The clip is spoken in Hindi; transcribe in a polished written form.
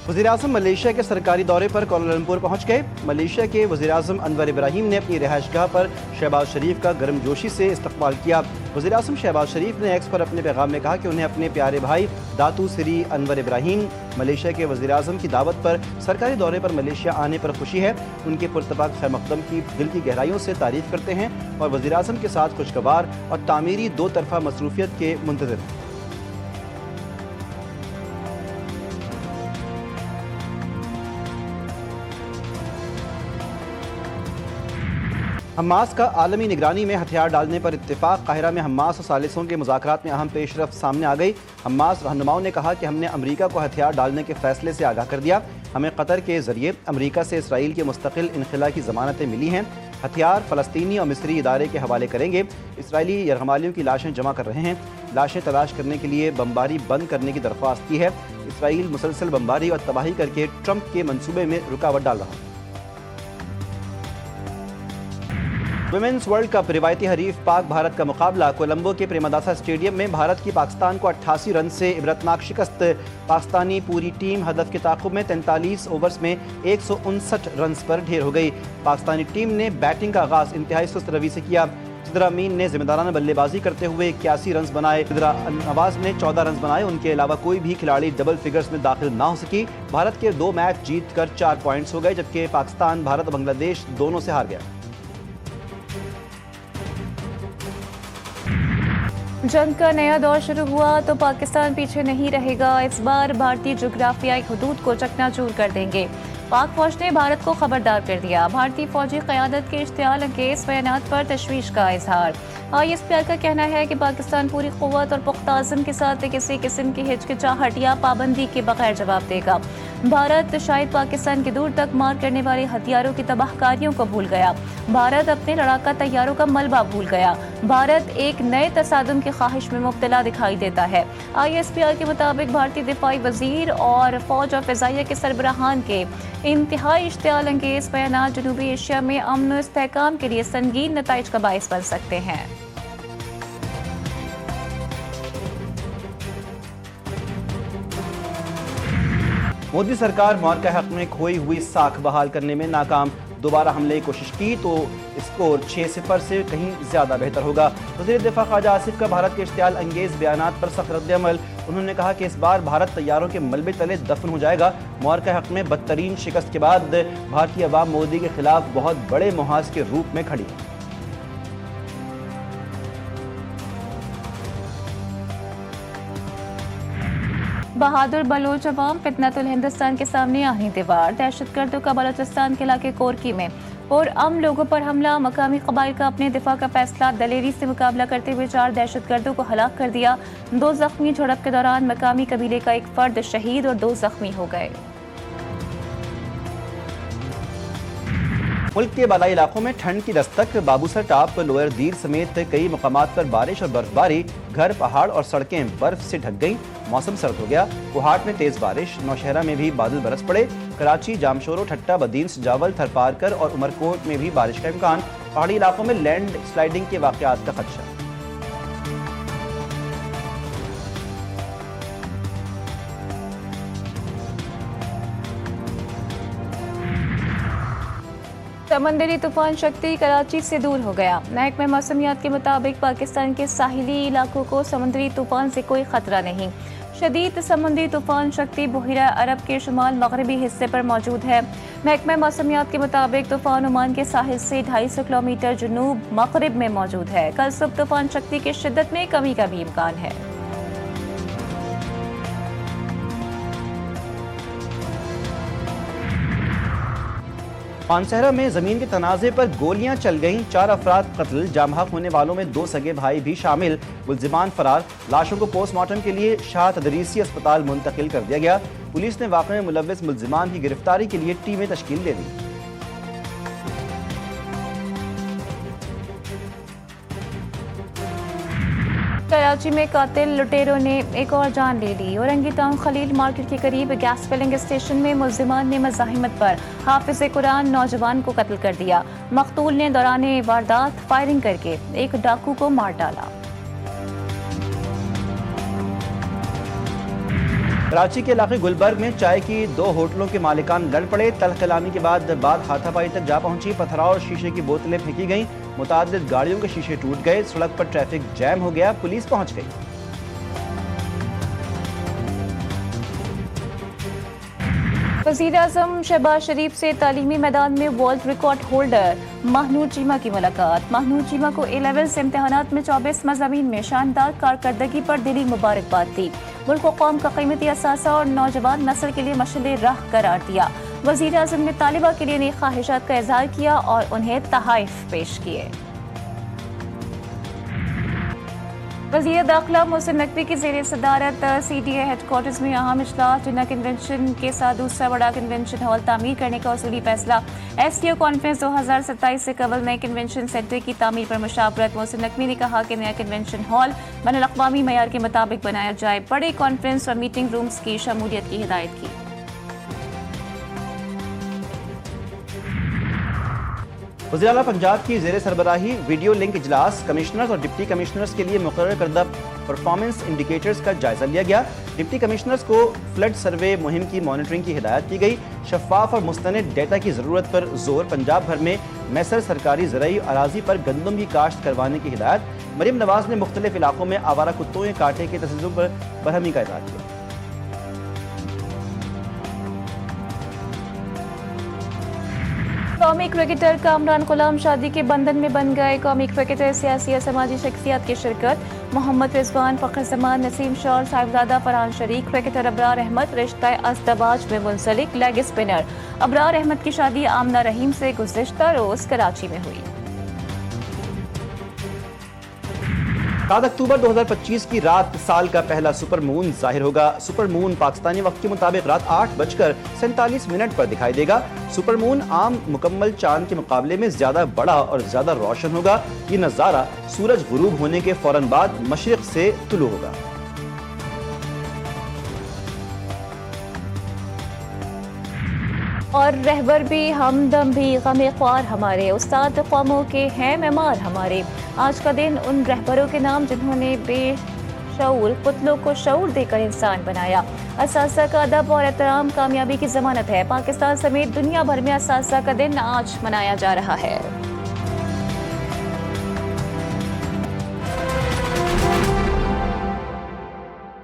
वज़ीर-ए-आज़म मलेशिया के सरकारी दौरे पर कोलालंपुर पहुंच गए। मलेशिया के वज़ीर-ए-आज़म अनवर इब्राहिम ने अपनी रिहाइशगाह पर शहबाज शरीफ का गर्मजोशी से इस्तकबाल किया। वज़ीर-ए-आज़म शहबाज शरीफ ने एक्स पर अपने पैगाम में कहा कि उन्हें अपने प्यारे भाई दातू श्री अनवर इब्राहिम मलेशिया के वज़ीर-ए-आज़म की दावत पर सरकारी दौरे पर मलेशिया आने पर खुशी है। उनके पुरतपाक खैर-मक़दम की दिल की गहराइयों से तारीफ़ करते हैं और वज़ीर-ए-आज़म के साथ खुशगवार और तामीरी दो तरफ़ा मसरूफ़ियत के मुंतज़िर हैं। हमास का आलमी निगरानी में हथियार डालने पर इत्तेफाक। काहिरा में हमास और सालिसों के मुज़ाकरात में अहम पेशरफ्त सामने आ गई। हमास रहनुमाओं ने कहा कि हमने अमरीका को हथियार डालने के फैसले से आगाह कर दिया। हमें कतर के ज़रिए अमरीका से इसराइल के मुस्तकिल इनखिला की ज़मानतें मिली हैं। हथियार फ़लस्तीनी और मिस्री इदारे के हवाले करेंगे। इसराइली यरगमालियों की लाशें जमा कर रहे हैं। लाशें तलाश करने के लिए बमबारी बंद करने की दरख्वास्त की है। इसराइल मुसलसल बमबारी और तबाही करके ट्रंप के मनसूबे में रुकावट डाल रहा है। वुमेन्स वर्ल्ड कप रिवायती हरीफ पाक भारत का मुकाबला कोलंबो के प्रेमदासा स्टेडियम में भारत की पाकिस्तान को 88 रन से इबरतनाक शिकस्त। पाकिस्तानी पूरी टीम हदफ के ताक़ुब में 43 ओवर्स में 159 रन पर ढेर हो गई। पाकिस्तानी टीम ने बैटिंग का आगाज इंतहाई सुस्त रवि से किया। जिद्रा अमीन ने जिम्मेदाराना बल्लेबाजी करते हुए 81 रन बनाए। जिद्रा नवाज ने 14 रन बनाए। उनके अलावा कोई भी खिलाड़ी डबल फिगर्स में दाखिल ना हो सकी। भारत के 2 मैच जीत कर 4 पॉइंट्स हो गए, जबकि पाकिस्तान भारत और बांग्लादेश दोनों से हार गया। जंग का नया दौर शुरू हुआ तो पाकिस्तान पीछे नहीं रहेगा। इस बार भारतीय जोग्राफियाई हुदूद को चकनाचूर कर देंगे। पाक फौज ने भारत को खबरदार कर दिया। भारतीय फौजी क़यादत के इश्तियाल अंगेज़ बयानात पर तशवीश का इजहार। ISPR का कहना है कि पाकिस्तान पूरी क़ुव्वत और पुख्ता अज़्म के साथ किसी किस्म की हिचकिचाहट या पाबंदी के बगैर जवाब देगा। भारत शायद पाकिस्तान के दूर तक मार करने वाले हथियारों की तबाहकारियों को भूल गया। भारत अपने लड़ाका तैयारों का मलबा भूल गया। भारत एक नए तसादुम की ख्वाहिश में मुब्तला दिखाई देता है। ISPR के मुताबिक भारतीय दिफाई वजीर और फौज और फ़िज़ाइया के सरबराहान के इंतहाई इश्तियाल अंगेज़ बयानात जनूबी एशिया में अमन और इस्तेहकाम के लिए संगीन नताइज का बाइस बन सकते हैं। मोदी सरकार मौका हक में खोई हुई साख बहाल करने में नाकाम। दोबारा हमले की कोशिश की तो स्कोर 6-0 से कहीं ज्यादा बेहतर होगा। वज़ीर दिफा ख्वाजा आसिफ का भारत के इश्तियाल अंगेज बयानात पर सख्त रद्द-ए-अमल। उन्होंने कहा कि इस बार भारत तैयारों के मलबे तले दफन हो जाएगा। मौका हक में बदतरीन शिकस्त के बाद भारतीय अवाम मोदी के खिलाफ बहुत बड़े मुहाज के रूप में खड़ी है। बहादुर बलोच अवाम फितनतुल हिंदुस्तान के सामने आही दीवार। दहशतगर्दों का बलोचिस्तान के इलाके कोरकी में और आम लोगों पर हमला। मकामी कबाइल का अपने दिफा का फैसला। दलेरी से मुकाबला करते हुए 4 दहशतगर्दों को हलाक कर दिया। 2 जख्मी। झड़प के दौरान मकामी कबीले का एक फर्द शहीद और 2 जख्मी हो गए। मुल्क के बालाई इलाकों में ठंड की दस्तक। बाबूसर टाप, लोअर दीर समेत कई मकामात पर बारिश और बर्फबारी। घर, पहाड़ और सड़कें बर्फ से ढक गईं। मौसम सर्द हो गया। कोहाट में तेज बारिश। नौशहरा में भी बादल बरस पड़े। कराची, जामशोरो, ठट्टा, बदीन, सजावल, थरपारकर और उमरकोट में भी बारिश का इम्कान। पहाड़ी इलाकों में लैंड स्लाइडिंग के वाकयात का खदशा। समंदरी तूफान शक्ति कराची से दूर हो गया। महकमे मौसमियात के मुताबिक पाकिस्तान के साहिली इलाकों को समुद्री तूफान से कोई खतरा नहीं। शदीद समुद्री तूफान शक्ति बहिरा अरब के शुमाल मगरबी हिस्से पर मौजूद है। महकमे मौसमियात के मुताबिक तूफान ओमान के साहिल से 250 किलोमीटर जुनूब मगरिब में मौजूद है। कल सुबह तूफान शक्ति की शिद्दत में कमी का भी इम्कान है। पानसहरा में जमीन के तनाजे पर गोलियां चल गईं। 4 अफराद कत्ल। जामहक होने वालों में 2 सगे भाई भी शामिल। मुल्जिमान फरार। लाशों को पोस्टमार्टम के लिए शाह तदरीसी अस्पताल मुंतकिल कर दिया गया। पुलिस ने वाक़े में मुलव्विस मुल्जिमान की गिरफ्तारी के लिए टीमें तश्कील दे दी। कराची में कातिल लुटेरों ने एक और जान ले ली। औरंगी टाउन खलील मार्केट के करीब गैस फिलिंग स्टेशन में मुल्जिमान ने मज़ाहिमत पर हाफिज़ कुरान नौजवान को कत्ल कर दिया। मकतूल ने दौरान वारदात फायरिंग करके एक डाकू को मार डाला। कराची के इलाके गुलबर्ग में चाय की 2 होटलों के मालिकान लड़ पड़े। तल्ख कलामी के बाद बात हाथापाई तक जा पहुंची। पथराव और शीशे की बोतलें फेंकी गईं। मुतादिद गाड़ियों के शीशे टूट गए। सड़क पर ट्रैफिक जैम हो गया। पुलिस पहुंच गई। वज़ीर-ए-आज़म शहबाज शरीफ से तालीमी मैदान में world record holder Mahnoor Cheema की मुलाकात। महनूर चीमा को ए लेवल्स इम्तहानात में 24 मज़ामीन में शानदार कारकर्दगी पर दिली मुबारकबाद दी। मुल्क व कौम का कीमती असासा और नौजवान नस्ल के लिए मशाल राह करार दिया। वज़ीर-ए-आज़म ने तालिबा के लिए नई ख्वाहिशात का इज़हार किया और उन्हें तहाइफ पेश किए। वज़ीर दाखिला मोहसिन नकवी की ज़ेर सदारत CDA हेडक्वार्टर्स में अहम इजलास। जिन्ना कन्वेंशन के साथ दूसरा बड़ा कन्वेंशन हॉल तामीर करने का उसूली फैसला। STO कॉन्फ्रेंस 2027 से कबल नए कन्वेंशन सेंटर की तामीर पर मुशावरत। मोहसिन नकवी ने कहा कि नया कन्वेंशन हॉल बैनुल-अक़वामी मयार के मुताबिक बनाया जाए। बड़े कॉन्फ्रेंस और मीटिंग रूम्स की शमूलियत की हिदायत की। वज़ीर आला पंजाब की ज़ेर सरबराही वीडियो लिंक इजलास। कमिश्नर्स और डिप्टी कमिश्नर्स के लिए मुकर्रर करदा परफॉर्मेंस इंडिकेटर्स का जायजा लिया गया। डिप्टी कमिश्नर्स को फ्लड सर्वे मुहिम की मॉनिटरिंग की हिदायत की गई। शफाफ और मुस्तनिद डेटा की ज़रूरत पर जोर। पंजाब भर में मैसर सरकारी ज़राई अराजी पर गंदम की काश्त करवाने की हिदायत। मरीम नवाज ने मुख्तलिफ इलाकों में आवारा कुत्तों के कांटे के तस्ज़ुब पर बरहमी का इज़हार किया। कौमी क्रिकेटर कामरान गुलाम शादी के बंधन में बन गए। कौमी क्रिकेटर सियासी और समाजी शख्सियत की शिरकत। मोहम्मद रिजवान, फ़ख्र जमान, नसीम शाह और साहिबजादा फरहान शरीक। क्रिकेटर अबरार अहमद रिश्ता अज़दवाज में मुंसलिक। लेग स्पिनर अबरार अहमद की शादी आमना रहीम से गुज़िश्ता रोज कराची में हुई। 7 अक्टूबर 2025 की रात साल का पहला सुपर मून जाहिर होगा। सुपर मून पाकिस्तानी वक्त के मुताबिक रात 8:47 पर दिखाई देगा। सुपर मून आम मुकम्मल चांद के मुकाबले में ज्यादा बड़ा और ज्यादा रोशन होगा। ये नजारा सूरज गुरूब होने के फौरन बाद मशरिक से तुलू होगा। और रहबर भी हमदम भी गमे ख्वार हमारे, उस्ताद कौमों के हैं मेमार हमारे। आज का दिन उन रहबरों के नाम जिन्होंने बेशऊर पुतलों को शऊर देकर इंसान बनाया। असासा का अदब और एहतराम कामयाबी की जमानत है। पाकिस्तान समेत दुनिया भर में असासा का दिन आज मनाया जा रहा है।